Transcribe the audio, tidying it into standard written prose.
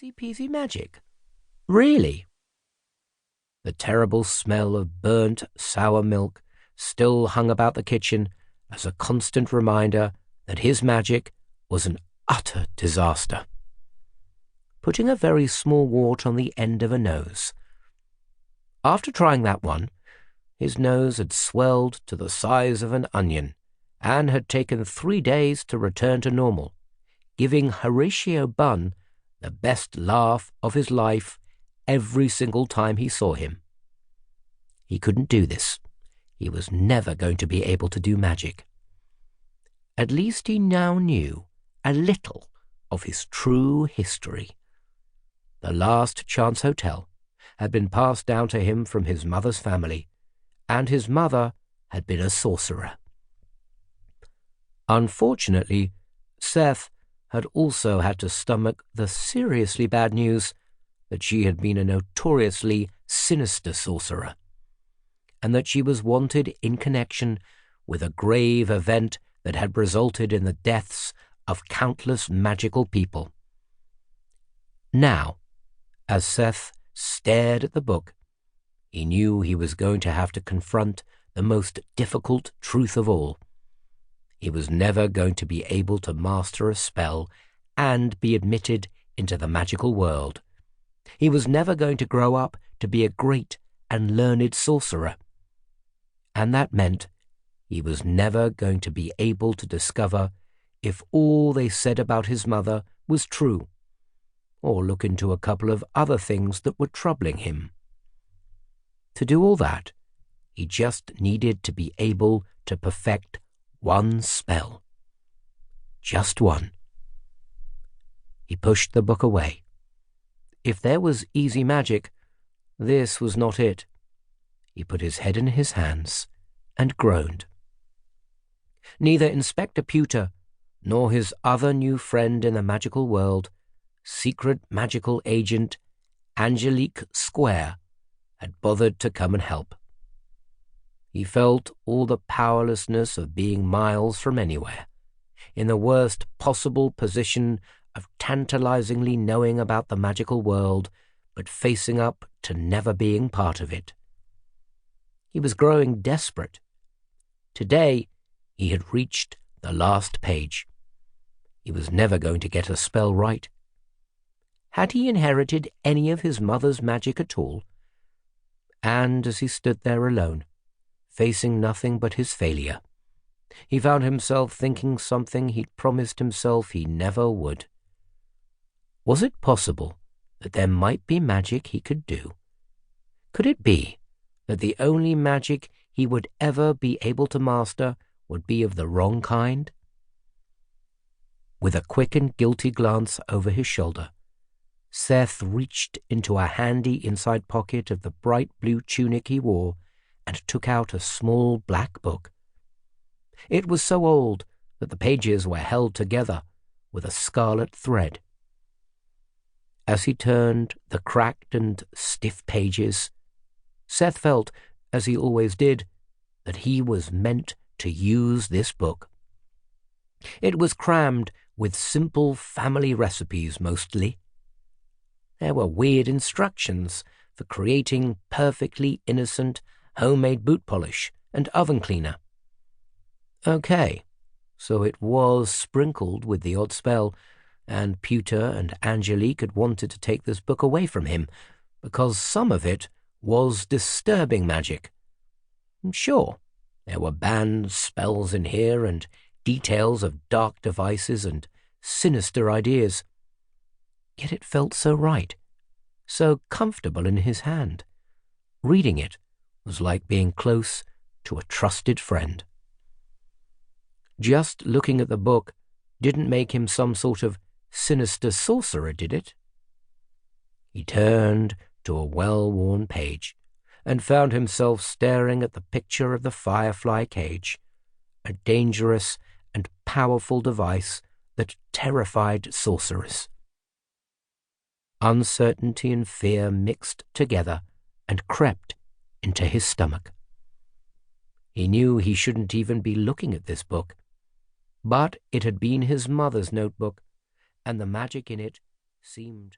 Easy peasy magic? Really? The terrible smell of burnt, sour milk still hung about the kitchen as a constant reminder that his magic was an utter disaster. Putting a very small wart on the end of a nose. After trying that one, his nose had swelled to the size of an onion and had taken 3 days to return to normal, giving Horatio Bunn the best laugh of his life every single time he saw him. He couldn't do this. He was never going to be able to do magic. At least he now knew a little of his true history. The Last Chance Hotel had been passed down to him from his mother's family, and his mother had been a sorcerer. Unfortunately, Seth had also had to stomach the seriously bad news that she had been a notoriously sinister sorcerer, and that she was wanted in connection with a grave event that had resulted in the deaths of countless magical people. Now, as Seth stared at the book, he knew he was going to have to confront the most difficult truth of all. He was never going to be able to master a spell and be admitted into the magical world. He was never going to grow up to be a great and learned sorcerer. And that meant he was never going to be able to discover if all they said about his mother was true, or look into a couple of other things that were troubling him. To do all that, he just needed to be able to perfect one spell. Just one. He pushed the book away. If there was easy magic, this was not it. He put his head in his hands and groaned. Neither Inspector Pewter nor his other new friend in the magical world, secret magical agent Angelique Square, had bothered to come and help. He felt all the powerlessness of being miles from anywhere, in the worst possible position of tantalizingly knowing about the magical world, but facing up to never being part of it. He was growing desperate. Today, he had reached the last page. He was never going to get a spell right. Had he inherited any of his mother's magic at all? And as he stood there alone, facing nothing but his failure, he found himself thinking something he'd promised himself he never would. Was it possible that there might be magic he could do? Could it be that the only magic he would ever be able to master would be of the wrong kind? With a quick and guilty glance over his shoulder, Seth reached into a handy inside pocket of the bright blue tunic he wore and took out a small black book. It was so old that the pages were held together with a scarlet thread. As he turned the cracked and stiff pages, Seth felt, as he always did, that he was meant to use this book. It was crammed with simple family recipes mostly. There were weird instructions for creating perfectly innocent homemade boot polish and oven cleaner. Okay, so it was sprinkled with the odd spell, and Pewter and Angelique had wanted to take this book away from him because some of it was disturbing magic. Sure, there were banned spells in here and details of dark devices and sinister ideas. Yet it felt so right, so comfortable in his hand. Reading it was like being close to a trusted friend. Just looking at the book didn't make him some sort of sinister sorcerer, did it? He turned to a well-worn page and found himself staring at the picture of the firefly cage, a dangerous and powerful device that terrified sorcerers. Uncertainty and fear mixed together and crept into his stomach. He knew he shouldn't even be looking at this book, but it had been his mother's notebook, and the magic in it seemed